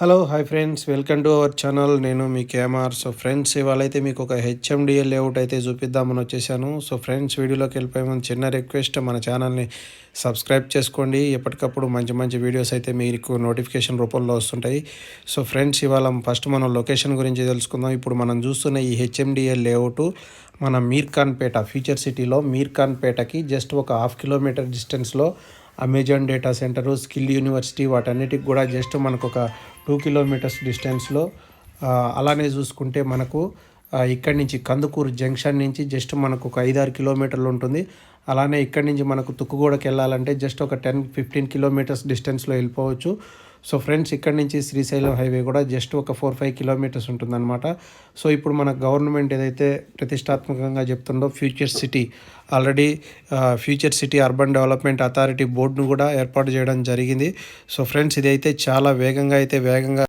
Hello hi friends, welcome to our channel. నేను మీ KMR. So friends, ఇవాళైతే మీకు ఒక HMDL layout అయితే చూపిద్దామని వచ్చేసాను. సో ఫ్రెండ్స్, వీడియోలోకి వెళ్ళిపోయే ముందు చిన్న రిక్వెస్ట్, మన ఛానల్ని సబ్స్క్రైబ్ చేసుకోండి. ఎప్పటికప్పుడు మంచి మంచి వీడియోస్ అయితే మీకు నోటిఫికేషన్ రూపంలో వస్తుంటాయి. సో ఫ్రెండ్స్, ఇవాళ ఫస్ట్ మనం లొకేషన్ గురించి తెలుసుకుందాం. ఇప్పుడు మనం చూస్తున్న ఈ హెచ్ఎండిఎల్ లేఅవుట్ మన మీర్ఖాన్పేట ఫ్యూచర్ సిటీలో మీర్ఖాన్పేటకి జస్ట్ ఒక 1/2 కిలోమీటర్ డిస్టెన్స్లో Amazon data centre, skill university వాటన్నిటికి కూడా జస్ట్ మనకు ఒక 2 కిలోమీటర్స్ డిస్టెన్స్లో. అలానే చూసుకుంటే మనకు ఇక్కడి నుంచి కందుకూరు జంక్షన్ నుంచి జస్ట్ మనకు ఒక 5-6 కిలోమీటర్లు ఉంటుంది. అలానే ఇక్కడి నుంచి మనకు తుక్కుగూడకి వెళ్ళాలంటే జస్ట్ ఒక 10-15 కిలోమీటర్స్ డిస్టెన్స్లో వెళ్ళిపోవచ్చు. సో ఫ్రెండ్స్, ఇక్కడి నుంచి శ్రీశైలం హైవే కూడా జస్ట్ ఒక 4-5 కిలోమీటర్స్ ఉంటుందన్నమాట. సో ఇప్పుడు మన గవర్నమెంట్ ఏదైతే ప్రతిష్టాత్మకంగా చెప్తుందో future city, already future city urban development authority బోర్డును కూడా ఏర్పాటు చేయడం జరిగింది. సో ఫ్రెండ్స్, ఇదైతే చాలా వేగంగా